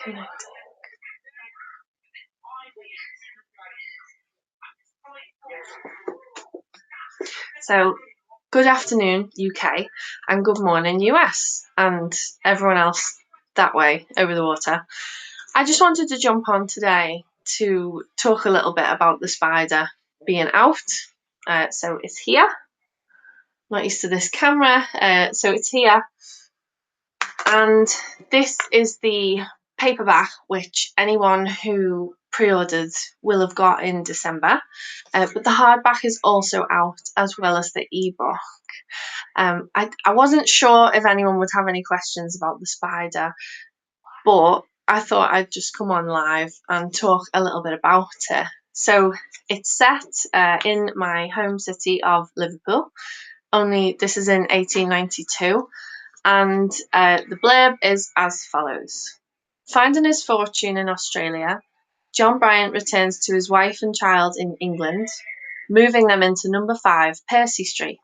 Connecting. So, good afternoon, UK, and good morning, US, and everyone else that way over the water. I just wanted to jump on today to talk a little bit about the spider being out. So it's here. Not used to this camera, so it's here. And this is the paperback, which anyone who pre-ordered will have got in December. But the hardback is also out, as well as the ebook. I wasn't sure if anyone would have any questions about the spider, but I thought I'd just come on live and talk a little bit about it. So it's set in my home city of Liverpool, only this is in 1892, and the blurb is as follows. Finding his fortune in Australia, John Bryant returns to his wife and child in England, moving them into number 5 Percy Street.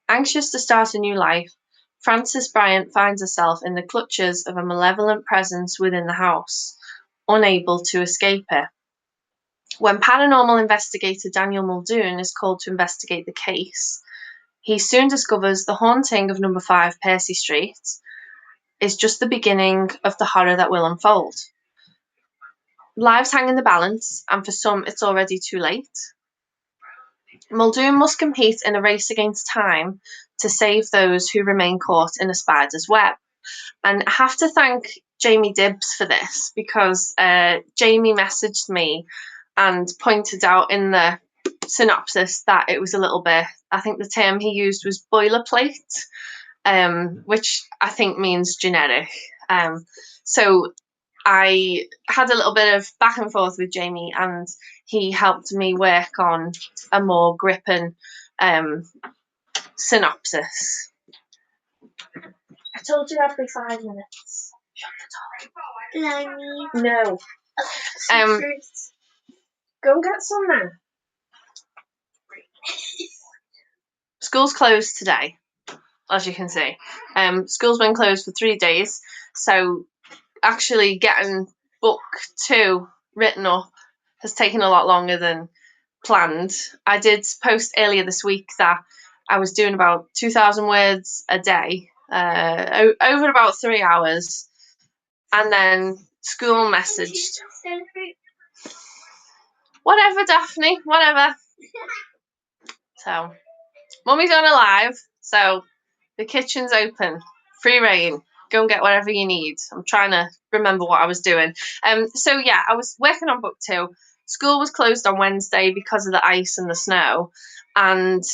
Anxious to start a new life, Frances Bryant finds herself in the clutches of a malevolent presence within the house, unable to escape it. When paranormal investigator Daniel Muldoon is called to investigate the case, he soon discovers the haunting of number 5 Percy Street is just the beginning of the horror that will unfold. Lives hang in the balance, and for some it's already too late. Muldoon must compete in a race against time to save those who remain caught in a spider's web. And I have to thank Jamie Dibbs for this, because Jamie messaged me and pointed out in the synopsis that it was a little bit, I think the term he used was boilerplate, which I think means generic. So I had a little bit of back and forth with Jamie, and he helped me work on a more gripping synopsis. I told you that'd be 5 minutes. Shut the door. No. Go and get some now. School's closed today, as you can see. School's been closed for 3 days, so actually getting book 2 written up has taken a lot longer than planned. I did post earlier this week that I was doing about 2,000 words a day, over about 3 hours, and then school messaged. Whatever, Daphne, whatever. So, Mummy's on a live, so the kitchen's open, free reign. Go and get whatever you need. I'm trying to remember what I was doing. So yeah, I was working on book 2. School was closed on Wednesday because of the ice and the snow, and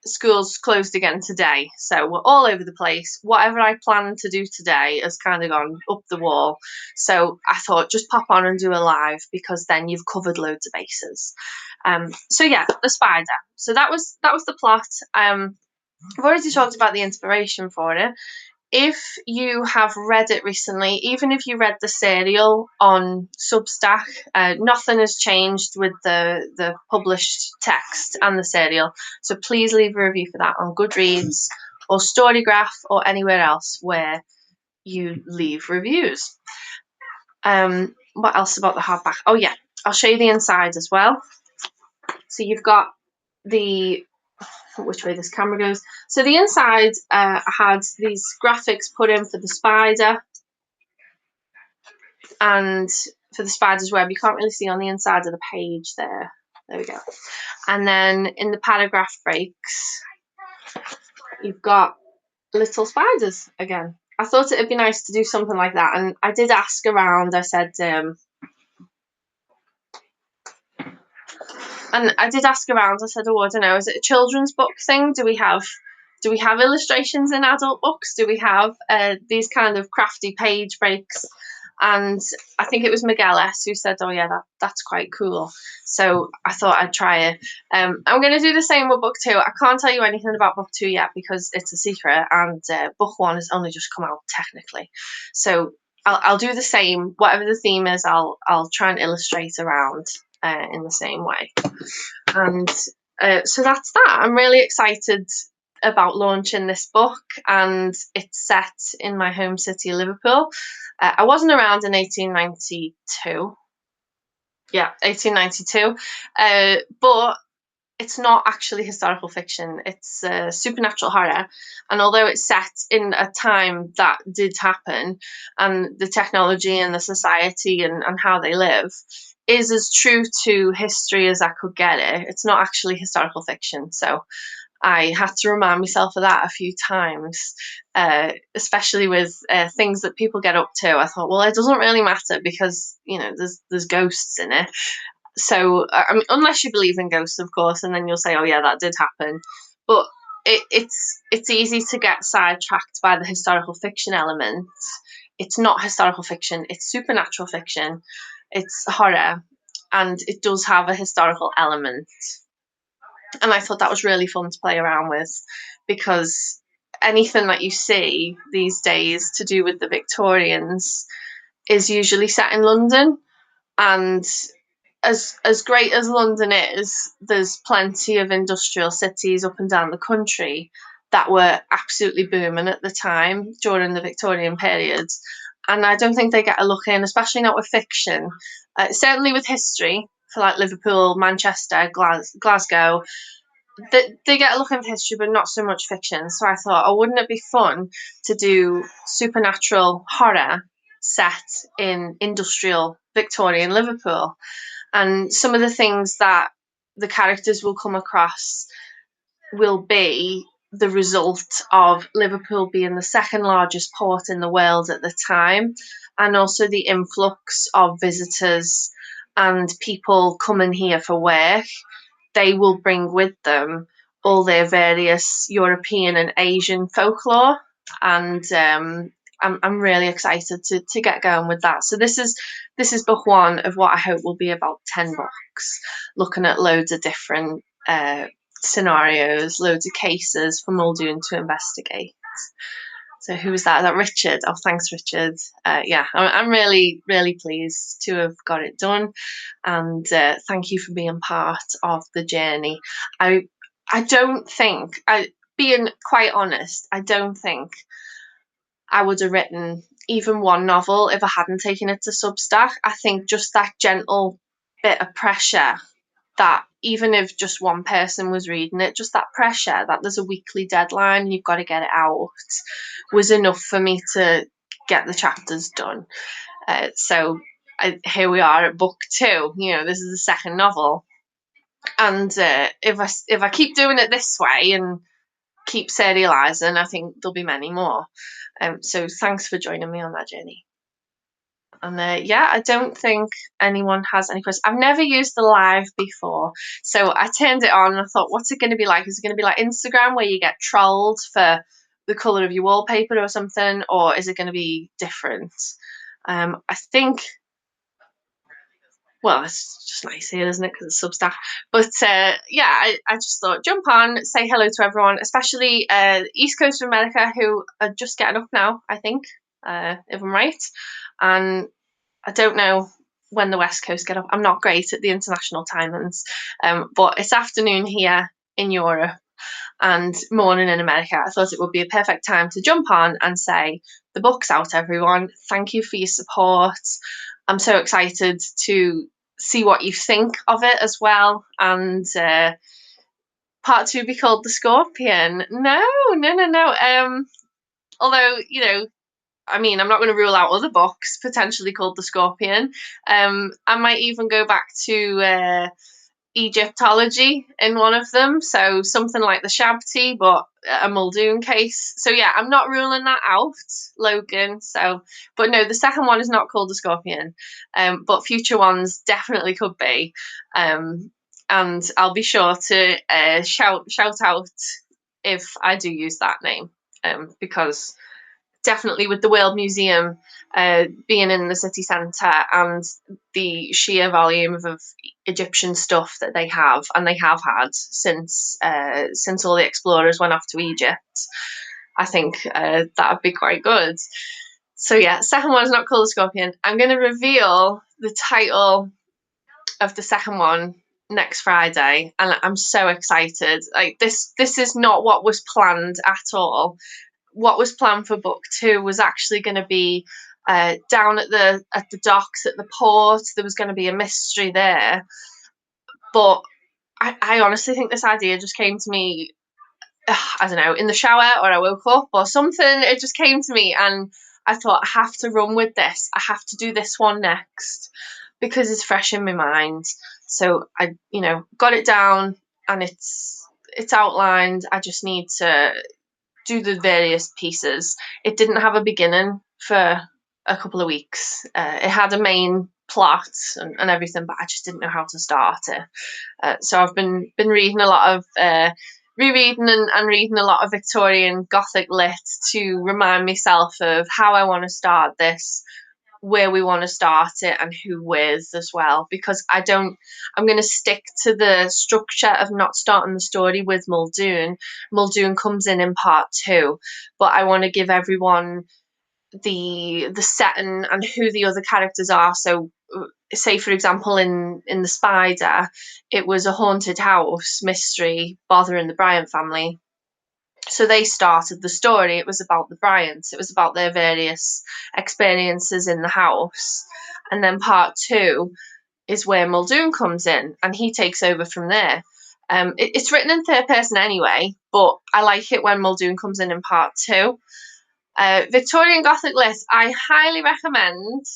school's closed again today. So we're all over the place. Whatever I planned to do today has kind of gone up the wall. So I thought just pop on and do a live, because then you've covered loads of bases. So yeah, the spider. So that was the plot. I've already talked about the inspiration for it. If you have read it recently, even if you read the serial on Substack, nothing has changed with the published text and the serial. So please leave a review for that on Goodreads or Storygraph or anywhere else where you leave reviews. What else about the hardback? Oh yeah, I'll show you the inside as well. So you've got which way this camera goes. So the inside had these graphics put in for the spider and for the spider's web. You can't really see on the inside of the page there. There we go. And then in the paragraph breaks, you've got little spiders again. I thought it'd be nice to do something like that, and I did ask around. I said, oh, I don't know, is it a children's book thing? Do we have illustrations in adult books? Do we have these kind of crafty page breaks? And I think it was Miguel S. who said, oh yeah, that's quite cool. So I thought I'd try it. I'm going to do the same with book 2. I can't tell you anything about book 2 yet because it's a secret, and book 1 has only just come out technically. So I'll do the same. Whatever the theme is, I'll try and illustrate around in the same way. And so that's that. I'm really excited about launching this book, and it's set in my home city, Liverpool. I wasn't around in 1892. Yeah, 1892. But it's not actually historical fiction. It's supernatural horror. And although it's set in a time that did happen, and the technology and the society and how they live is as true to history as I could get it, it's not actually historical fiction. So I had to remind myself of that a few times, especially with things that people get up to. I thought, well, it doesn't really matter because there's ghosts in it. So I mean, unless you believe in ghosts, of course, and then you'll say, oh yeah, that did happen. But it's easy to get sidetracked by the historical fiction element. It's not historical fiction. It's supernatural fiction. It's horror, and it does have a historical element. And I thought that was really fun to play around with, because anything that you see these days to do with the Victorians is usually set in London. And as great as London is, there's plenty of industrial cities up and down the country that were absolutely booming at the time during the Victorian period. And I don't think they get a look in, especially not with fiction. Certainly with history, for like Liverpool, Manchester, Glasgow, they get a look into history, but not so much fiction. So I thought, oh, wouldn't it be fun to do supernatural horror set in industrial Victorian Liverpool? And some of the things that the characters will come across will be the result of Liverpool being the second largest port in the world at the time, and also the influx of visitors and people coming here for work. They will bring with them all their various European and Asian folklore, and I'm really excited to get going with that. So this is book one of what I hope will be about 10 books, looking at loads of different scenarios, loads of cases for Muldoon to investigate. So who was that? Is that Richard? Oh, thanks, Richard. Yeah, I'm really, really pleased to have got it done, and thank you for being part of the journey. I don't think, being quite honest, I don't think I would have written even one novel if I hadn't taken it to Substack. I think just that gentle bit of pressure, that even if just one person was reading it, just that pressure that there's a weekly deadline, you've got to get it out, was enough for me to get the chapters done. So here we are at book two. This is the second novel, and if I keep doing it this way and keep serializing, I think there'll be many more. So thanks for joining me on that journey. And yeah, I don't think anyone has any questions. I've never used the live before, so I turned it on and I thought, what's it going to be like? Is it going to be like Instagram where you get trolled for the colour of your wallpaper or something, or is it going to be different? I think, well, it's just nice here, isn't it? Because it's Substack. But yeah, I just thought, jump on, say hello to everyone, especially East Coast of America, who are just getting up now, I think, if I'm right. And I don't know when the West Coast get up. I'm not great at the international timings, but it's afternoon here in Europe and morning in America. I thought it would be a perfect time to jump on and say, the book's out, everyone. Thank you for your support. I'm so excited to see what you think of it as well. And part two be called The Scorpion. No. Although, I mean, I'm not going to rule out other books potentially called The Scorpion. I might even go back to Egyptology in one of them. So something like the Shabti, but a Muldoon case. So yeah, I'm not ruling that out, Logan. So, but no, the second one is not called The Scorpion. But future ones definitely could be. And I'll be sure to shout out if I do use that name. Because definitely with the World Museum being in the city centre and the sheer volume of Egyptian stuff that they have, and they have had since all the explorers went off to Egypt, I think that would be quite good. So yeah, second one is not called The Scorpion. I'm going to reveal the title of the second one next Friday, and I'm so excited. Like this is not what was planned at all. What was planned for book two was actually going to be down at the docks at the port. There was going to be a mystery there, but I honestly think this idea just came to me. I don't know, in the shower or I woke up or something. It just came to me, and I thought I have to run with this. I have to do this one next because it's fresh in my mind. So I, got it down, and it's outlined. I just need to do the various pieces. It didn't have a beginning for a couple of weeks. It had a main plot and everything, but I just didn't know how to start it. So I've been reading a lot of rereading and reading a lot of Victorian Gothic lit to remind myself of how I want to start this, where we want to start it, and who with as well, because I'm going to stick to the structure of not starting the story with Muldoon comes in part two, but I want to give everyone the setting and who the other characters are. So say for example in the Spider, it was a haunted house mystery bothering the Bryant family. So they started the story. It was about the Bryants. It was about their various experiences in the house. And then part two is where Muldoon comes in and he takes over from there. It's written in third person anyway, but I like it when Muldoon comes in part two. Victorian Gothic lit, I highly recommend.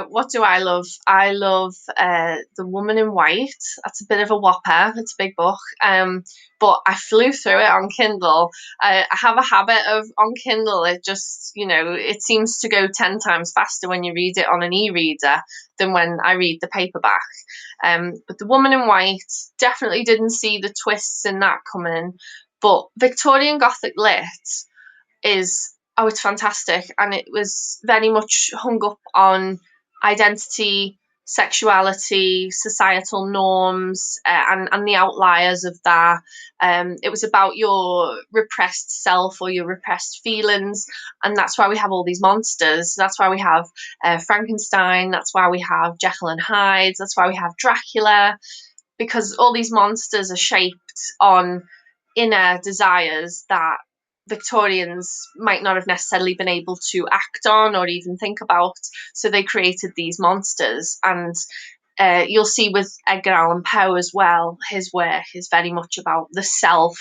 What do I love? I love The Woman in White. That's a bit of a whopper. It's a big book. But I flew through it on Kindle. I have a habit of on Kindle. It just, it seems to go 10 times faster when you read it on an e-reader than when I read the paperback. But The Woman in White, definitely didn't see the twists in that coming. But Victorian Gothic lit is, oh, it's fantastic, and it was very much hung up on identity, sexuality, societal norms, and the outliers of that. It was about your repressed self or your repressed feelings, and that's why we have all these monsters. That's why we have Frankenstein. That's why we have Jekyll and Hyde. That's why we have Dracula, because all these monsters are shaped on inner desires that Victorians might not have necessarily been able to act on or even think about. So they created these monsters. And you'll see with Edgar Allan Poe as well, his work is very much about the self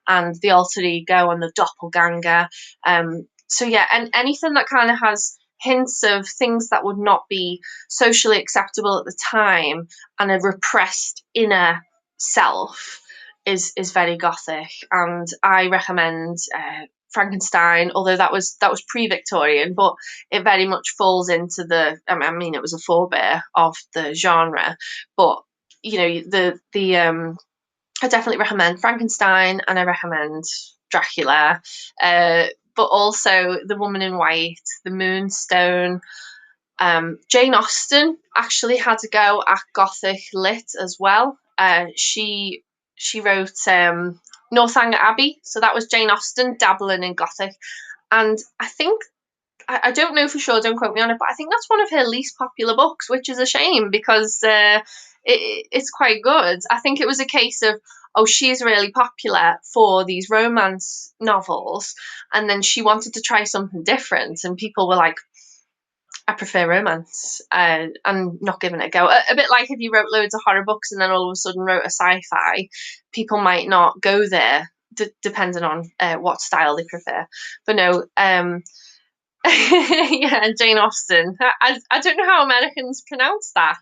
and the alter ego and the doppelganger. So yeah, and anything that kind of has hints of things that would not be socially acceptable at the time and a repressed inner self is very gothic, and I recommend Frankenstein. Although that was pre-Victorian, but it very much falls into the. I mean, it was a forebear of the genre, but I definitely recommend Frankenstein, and I recommend Dracula, but also The Woman in White, The Moonstone. Jane Austen actually had to go at Gothic lit as well. She wrote Northanger Abbey, so that was Jane Austen dabbling in Gothic, and I think I don't know for sure. Don't quote me on it, but I think that's one of her least popular books, which is a shame because it's quite good. I think it was a case of, oh, she's really popular for these romance novels, and then she wanted to try something different, and people were like, I prefer romance, and not giving it a go. A bit like if you wrote loads of horror books and then all of a sudden wrote a sci-fi, people might not go there, depending on what style they prefer. But no, yeah, Jane Austen. I don't know how Americans pronounce that.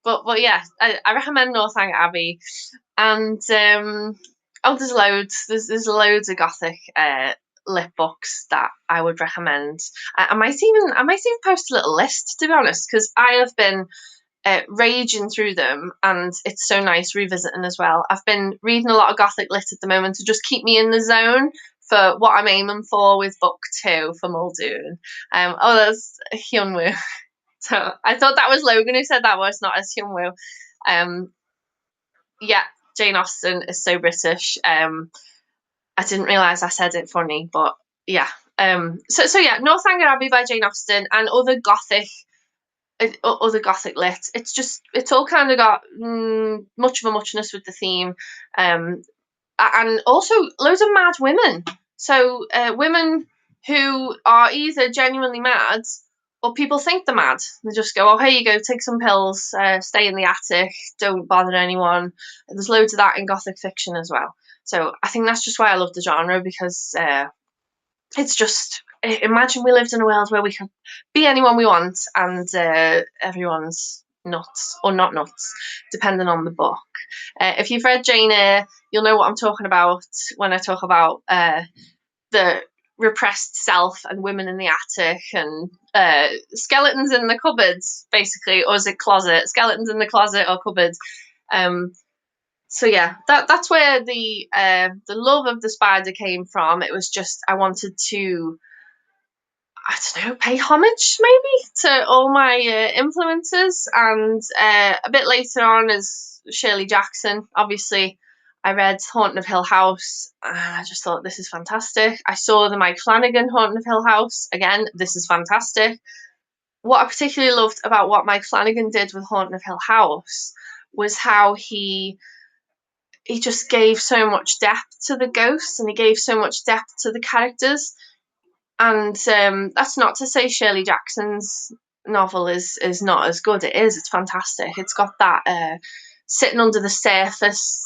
But yeah, I recommend Northanger Abbey, and oh, there's loads. There's loads of Gothic lit books that I would recommend. I might even post a little list, to be honest, because I have been raging through them, and it's so nice revisiting as well. I've been reading a lot of Gothic lit at the moment to just keep me in the zone for what I'm aiming for with book two for Muldoon. Oh, that's Hyunwoo. So I thought that was Logan who said that, but it's not, as Hyunwoo. Um, yeah, Jane Austen is so British. I didn't realise I said it funny, but yeah. So yeah, Northanger Abbey by Jane Austen, and other Gothic other Gothic lit. It's all kind of got much of a muchness with the theme, um, and also loads of mad women. So women who are either genuinely mad or people think they're mad. They just go, "Oh, here you go, take some pills, stay in the attic, don't bother anyone." There's loads of that in Gothic fiction as well. So I think that's just why I love the genre, because it's just, imagine we lived in a world where we could be anyone we want, and everyone's nuts or not nuts, depending on the book. If you've read Jane Eyre, you'll know what I'm talking about when I talk about the repressed self and women in the attic and skeletons in the cupboards, basically, or is it closet? Skeletons in the closet or cupboards. Um, so yeah, that's where the love of the spider came from. It was just, I wanted to, I don't know, pay homage maybe to all my influences. And a bit later on is Shirley Jackson. Obviously, I read Haunting of Hill House, and I just thought, this is fantastic. I saw the Mike Flanagan Haunting of Hill House. Again, this is fantastic. What I particularly loved about what Mike Flanagan did with Haunting of Hill House was how he just gave so much depth to the ghosts, and he gave so much depth to the characters. And that's not to say Shirley Jackson's novel is not as good. It is. It's fantastic. It's got that sitting under the surface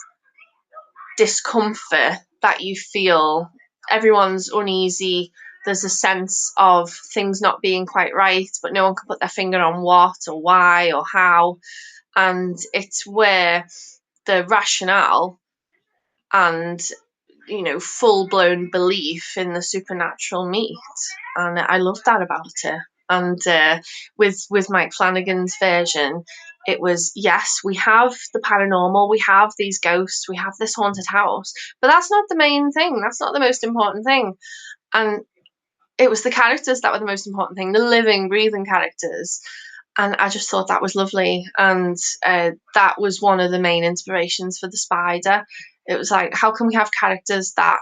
discomfort that you feel. Everyone's uneasy. There's a sense of things not being quite right, but no one can put their finger on what or why or how. And it's where the rationale and full blown belief in the supernatural meet, and I love that about it. And with Mike Flanagan's version, it was, yes, we have the paranormal, we have these ghosts, we have this haunted house, but that's not the main thing. That's not the most important thing. And it was the characters that were the most important thing, the living, breathing characters. And I just thought that was lovely. And that was one of the main inspirations for the spider. It was like, how can we have characters that,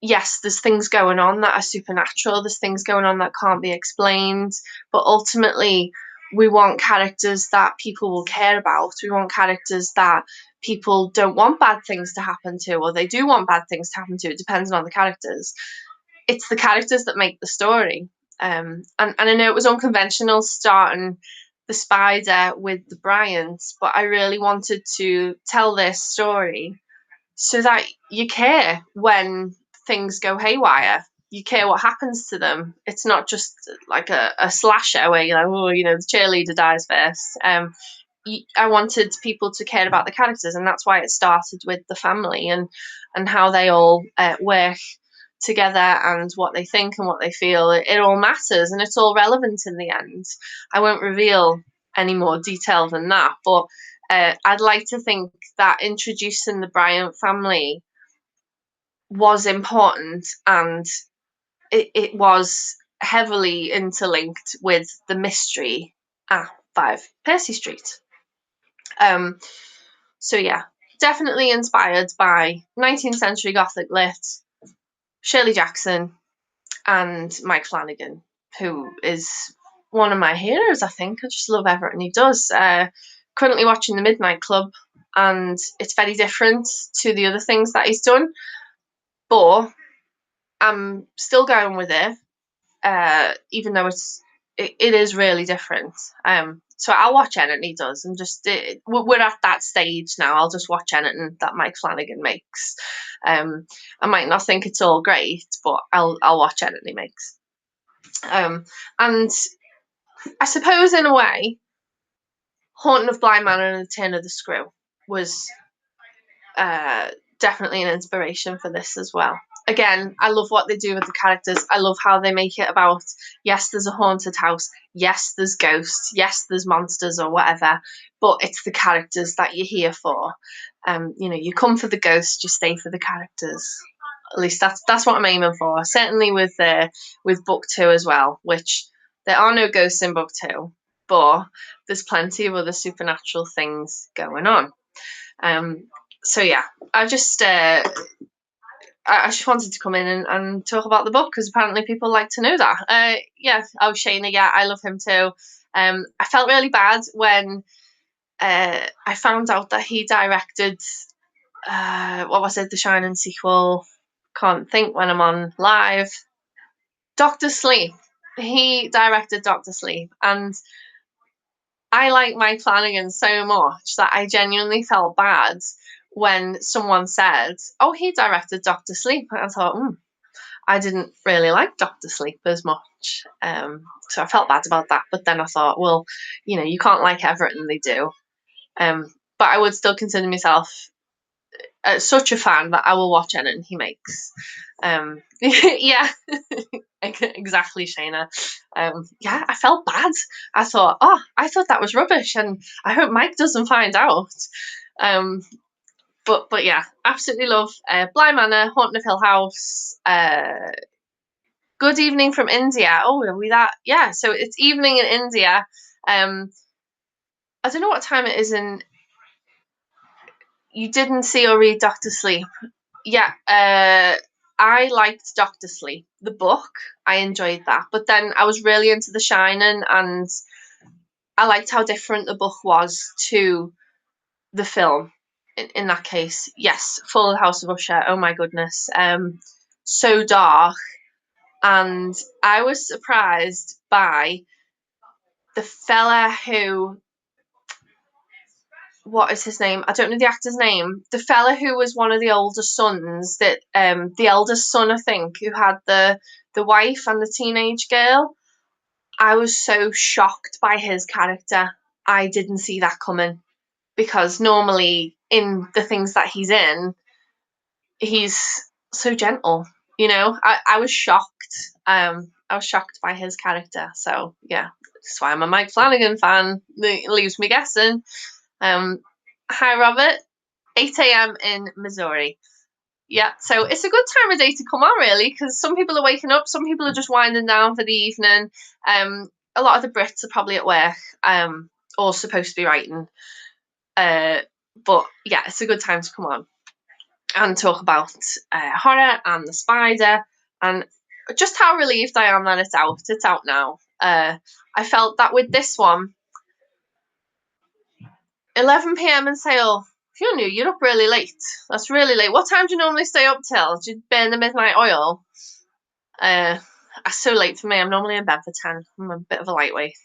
yes, there's things going on that are supernatural, there's things going on that can't be explained, but ultimately we want characters that people will care about. We want characters that people don't want bad things to happen to, or they do want bad things to happen to. It depends on the characters. It's the characters that make the story. And I know it was unconventional starting the spider with the Bryants, but I really wanted to tell their story so that you care when things go haywire. You care what happens to them. It's not just like a slasher where you're like, oh, the cheerleader dies first. I wanted people to care about the characters, and that's why it started with the family and how they all work together, and what they think and what they feel. It all matters, and it's all relevant in the end. I won't reveal any more detail than that, but I'd like to think that introducing the Bryant family was important, and it was heavily interlinked with the mystery at 5 Percy Street. So yeah, definitely inspired by 19th century Gothic lit, Shirley Jackson, and Mike Flanagan, who is one of my heroes, I think. I just love everything he does. Currently watching The Midnight Club, and it's very different to the other things that he's done, but I'm still going with it, even though it is really different. So I'll watch anything he does, and we're at that stage now. I'll just watch anything that Mike Flanagan makes. I might not think it's all great, but I'll watch anything he makes. And I suppose in a way, Haunting of Bly Manor and The Turn of the Screw was definitely an inspiration for this as well. Again, I love what they do with the characters. I love how they make it about, yes, there's a haunted house, yes, there's ghosts, yes, there's monsters or whatever, but it's the characters that you're here for. You come for the ghosts, you stay for the characters. At least that's what I'm aiming for. Certainly with book 2 as well, which there are no ghosts in book 2, but there's plenty of other supernatural things going on. So yeah, I just wanted to come in and talk about the book, because apparently people like to know that. Yeah, oh, Shayna, yeah, I love him too. I felt really bad when I found out that he directed, what was it, the Shining sequel? Can't think when I'm on live. Doctor Sleep. He directed Doctor Sleep, and I like Mike Flanagan so much that I genuinely felt bad when someone said, "Oh, he directed Doctor Sleep." And I thought, I didn't really like Doctor Sleep as much, so I felt bad about that. But then I thought, well, you can't like everything they do, but I would still consider myself such a fan that I will watch anything he makes. Yeah, exactly, Shayna. Yeah, I felt bad. I thought, I thought that was rubbish, and I hope Mike doesn't find out. But yeah, absolutely love Bly Manor, Haunting of Hill House, Good Evening from India. Oh, are we that? Yeah, so it's evening in India. I don't know what time it is in. You didn't see or read Doctor Sleep. Yeah, I liked Doctor Sleep, the book. I enjoyed that. But then I was really into The Shining, and I liked how different the book was to the film. In that case, yes, Full House of Usher. Oh my goodness, so dark, and I was surprised by the fella who, what is his name? I don't know the actor's name. The fella who was one of the older sons, that the eldest son, I think, who had the wife and the teenage girl. I was so shocked by his character. I didn't see that coming, because normally in the things that he's in, he's so gentle. I was shocked. I was shocked by his character. So yeah, that's why I'm a Mike Flanagan fan. It leaves me guessing. Hi, Robert. 8 a.m. in Missouri. Yeah, so it's a good time of day to come on, really, because some people are waking up, some people are just winding down for the evening. A lot of the Brits are probably at work, or supposed to be writing. But yeah, it's a good time to come on and talk about horror and the spider, and just how relieved I am that it's out. It's out now. I felt that with this one, 11 p.m. in sale. Who knew? You're up really late. That's really late. What time do you normally stay up till? Do you burn the midnight oil? That's so late for me. I'm normally in bed for 10. I'm a bit of a lightweight.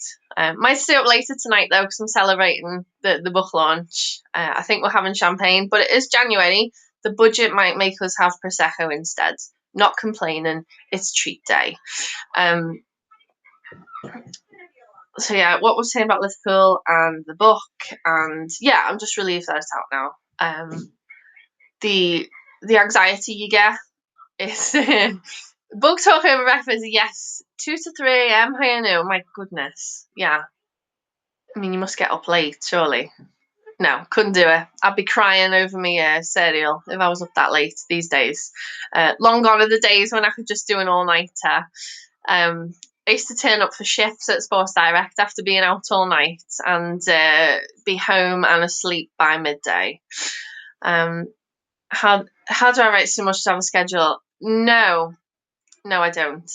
Might stay up later tonight though, because I'm celebrating the book launch. I think we're having champagne, but it is January. The budget might make us have Prosecco instead. Not complaining. It's treat day. So yeah, what was saying about Liverpool and the book, and yeah, I'm just relieved that it's out now. The anxiety you get is book talk over breakfast. Yes, 2 to 3 a.m. I know. My goodness, yeah. I mean, you must get up late, surely. No, couldn't do it. I'd be crying over me cereal if I was up that late these days. Long gone are the days when I could just do an all-nighter. I used to turn up for shifts at Sports Direct after being out all night, and be home and asleep by midday. How do I write so much to have a schedule? No, I don't.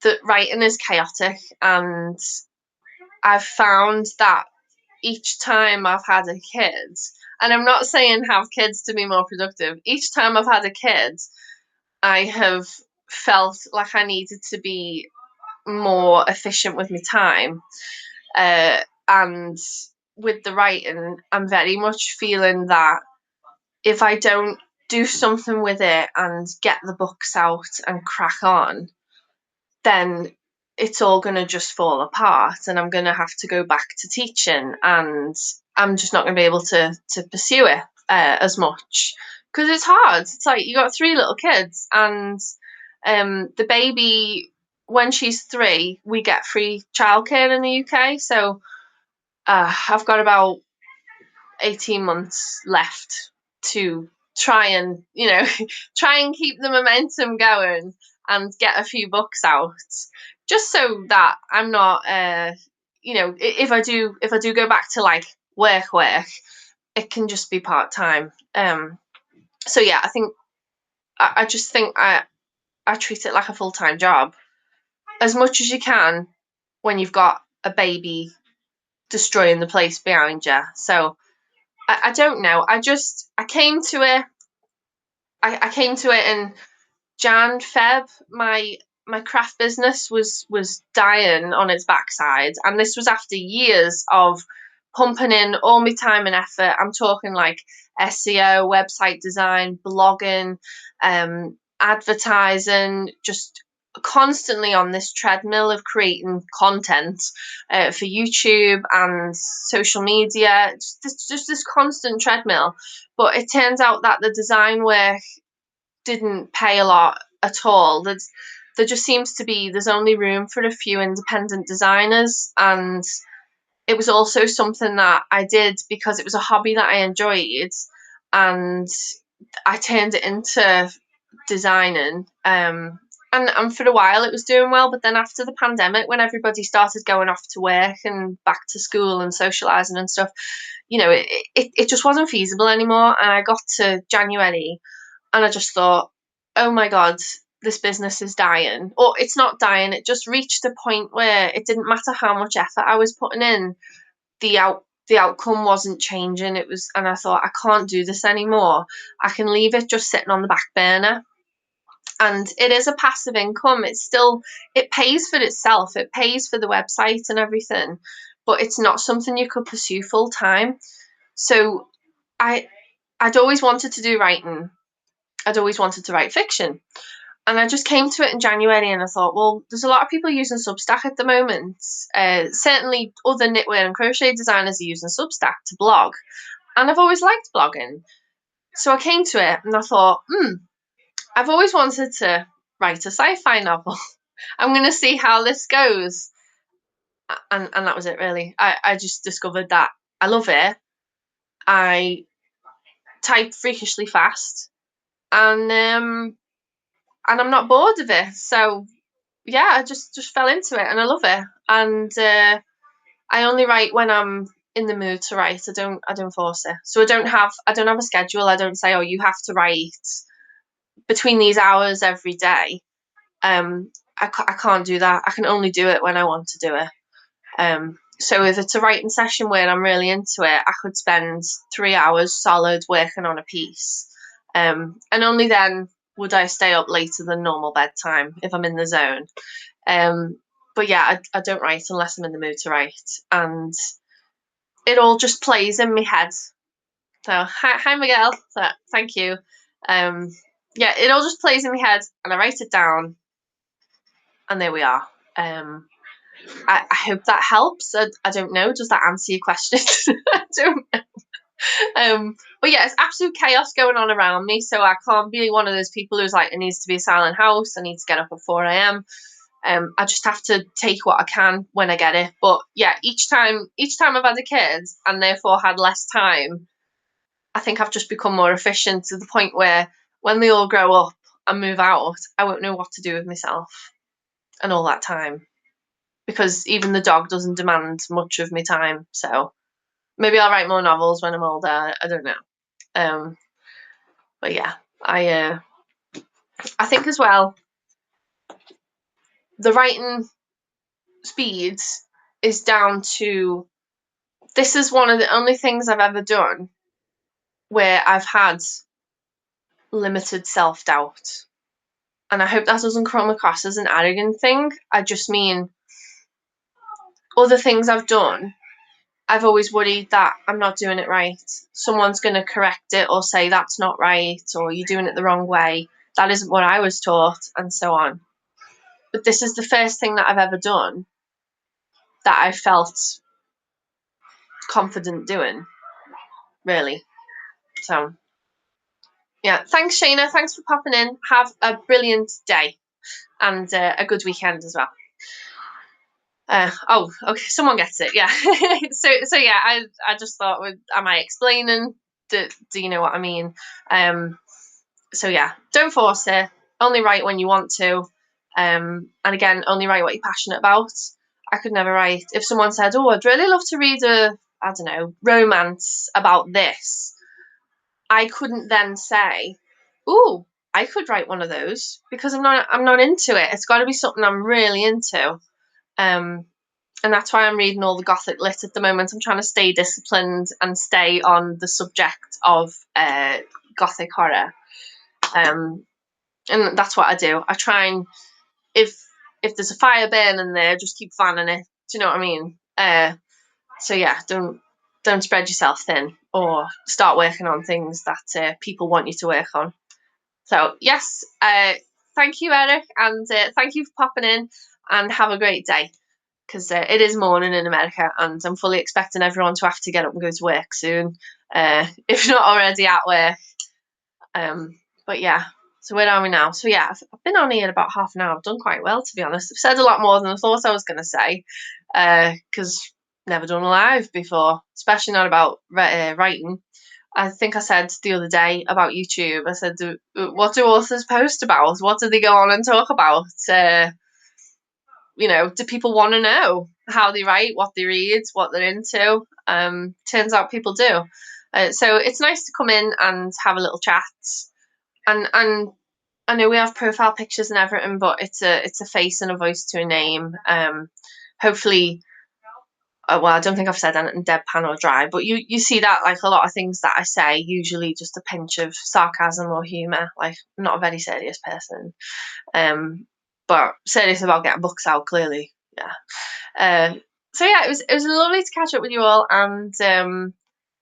The writing is chaotic, and I've found that each time I've had a kid, and I'm not saying have kids to be more productive, each time I've had a kid, I have felt like I needed to be more efficient with my time. And with the writing, I'm very much feeling that if I don't do something with it and get the books out and crack on, then it's all going to just fall apart, and I'm going to have to go back to teaching, and I'm just not going to be able to pursue it as much, because it's hard. It's like you got 3 little kids, and the baby, when she's 3, we get free childcare in the UK. So I've got about 18 months left to try and try and keep the momentum going and get a few books out, just so that I'm not if I do go back to like work, it can just be part-time. So yeah, I just think I treat it like a full-time job as much as you can. when you've got a baby destroying the place behind you. So I don't know. I came to it. I came to it in Feb. My craft business was dying on its backside, and this was after years of pumping in all my time and effort. I'm talking like SEO, website design, blogging, advertising, just constantly on this treadmill of creating content for YouTube and social media. Just this constant treadmill. But it turns out that the design work didn't pay a lot at all. There just seems to be there's only room for a few independent designers, and it was also something that I did because it was a hobby that I enjoyed, and I turned it into designing. And for a while it was doing well, but then after the pandemic, when everybody started going off to work and back to school and socializing and stuff, it just wasn't feasible anymore. And I got to January and I just thought, oh my God, this business is dying. Or it's not dying, it just reached a point where it didn't matter how much effort I was putting in, the outcome wasn't changing. And I thought, I can't do this anymore. I can leave it just sitting on the back burner. And it is a passive income. It pays for itself. It pays for the website and everything, but it's not something you could pursue full time. So I I'd always wanted to do writing. I'd always wanted to write fiction. And I just came to it in January and I thought, well, there's a lot of people using Substack at the moment. Certainly other knitwear and crochet designers are using Substack to blog. And I've always liked blogging. So I came to it and I thought, I've always wanted to write a sci-fi novel. I'm going to see how this goes. And that was it, really. I just discovered that I love it. I type freakishly fast. And I'm not bored of it. So yeah, I just fell into it and I love it. And I only write when I'm in the mood to write. I don't force it. So I don't have a schedule. I don't say, oh, you have to write between these hours every day. I can't do that. I can only do it when I want to do it. So if it's a writing session where I'm really into it, I could spend 3 hours solid working on a piece. And only then would I stay up later than normal bedtime if I'm in the zone. But yeah, I don't write unless I'm in the mood to write. And it all just plays in my head. So, hi Miguel. So, thank you. Yeah, it all just plays in my head and I write it down. And there we are. I hope that helps. I don't know. Does that answer your question? I don't know. But yeah, it's absolute chaos going on around me. So I can't be one of those people who's like, it needs to be a silent house. I need to get up at 4 a.m. I just have to take what I can when I get it. But yeah, each time I've had a kid and therefore had less time, I think I've just become more efficient to the point where when they all grow up and move out, I won't know what to do with myself and all that time. Because even the dog doesn't demand much of my time. So maybe I'll write more novels when I'm older. I don't know. But yeah, I think as well, the writing speeds is down to, this is one of the only things I've ever done where I've had limited self-doubt. And I hope that doesn't come across as an arrogant thing. I just mean other things I've done, I've always worried that I'm not doing it right. Someone's going to correct it or say that's not right, or you're doing it the wrong way. That isn't what I was taught, and so on. But this is the first thing that I've ever done that I felt confident doing, really. So, yeah. Thanks, Shayna. Thanks for popping in. Have a brilliant day and a good weekend as well. Oh, okay. Someone gets it. Yeah. so yeah. I just thought, am I explaining? Do you know what I mean? So yeah, don't force it. Only write when you want to. And again, only write what you're passionate about. I could never write. If someone said, "Oh, I'd really love to read I don't know, romance about this," I couldn't then say, "Oh, I could write one of those," because I'm not into it. It's got to be something I'm really into. and that's why I'm reading all the Gothic lit at the moment. I'm trying to stay disciplined and stay on the subject of Gothic horror. And that's what I do. I try and, if there's a fire burning there, just keep fanning it. Do you know what I mean? So yeah, don't spread yourself thin, or start working on things that people want you to work on. So yes, thank you, Eric, and thank you for popping in, and have a great day, because it is morning in America, and I'm fully expecting everyone to have to get up and go to work soon, if not already at work. But yeah, so where are we now? So yeah, I've been on here about half an hour. I've done quite well, to be honest. I've said a lot more than I thought I was going to say, because never done a live before, especially not about writing. I think I said the other day about YouTube, I said, what do authors post about? What do they go on and talk about? Do people want to know how they write, what they read, what they're into? Turns out people do. So it's nice to come in and have a little chat. And I know we have profile pictures and everything, but it's a face and a voice to a name. Hopefully, well, I don't think I've said anything deadpan or dry, but you see that, like, a lot of things that I say, usually just a pinch of sarcasm or humour. Like, I'm not a very serious person, but serious about getting books out, clearly. Yeah. So yeah, it was lovely to catch up with you all, and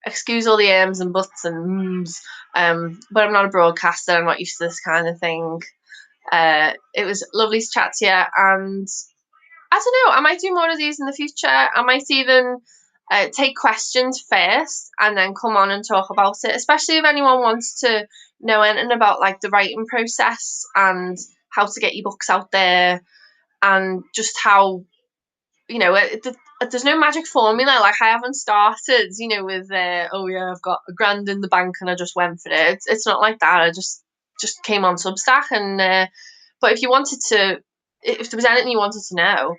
excuse all the ums and buts and mms. But I'm not a broadcaster. I'm not used to this kind of thing. It was lovely to chat to you, and I don't know, I might do more of these in the future. I might even take questions first and then come on and talk about it, especially if anyone wants to know anything about, like, the writing process and how to get your books out there, and just how, there's no magic formula. Like, I haven't started, with oh yeah, I've got £1,000 in the bank and I just went for it. It's not like that. I just came on Substack, and but if there was anything you wanted to know,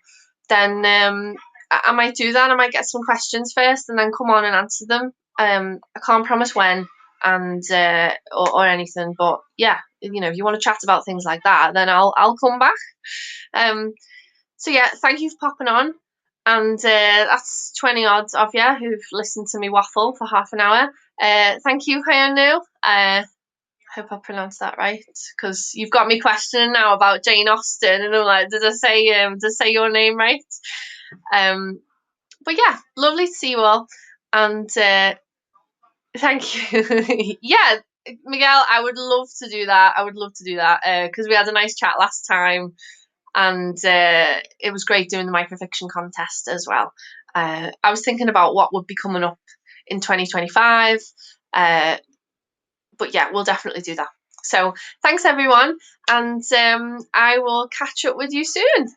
then I might do that. I might get some questions first and then come on and answer them. I can't promise when, and or anything, but yeah, if you want to chat about things like that, then I'll come back. So yeah, thank you for popping on, and that's 20 odds of you who've listened to me waffle for half an hour. Thank you, Hyunu. I hope I pronounced that right, because you've got me questioning now about Jane Austen, and I'm like, did I say your name right? But yeah, lovely to see you all, and thank you. Yeah, Miguel, I would love to do that. Because we had a nice chat last time, and it was great doing the microfiction contest as well. I was thinking about what would be coming up in 2025, but yeah, we'll definitely do that. So thanks, everyone, and I will catch up with you soon.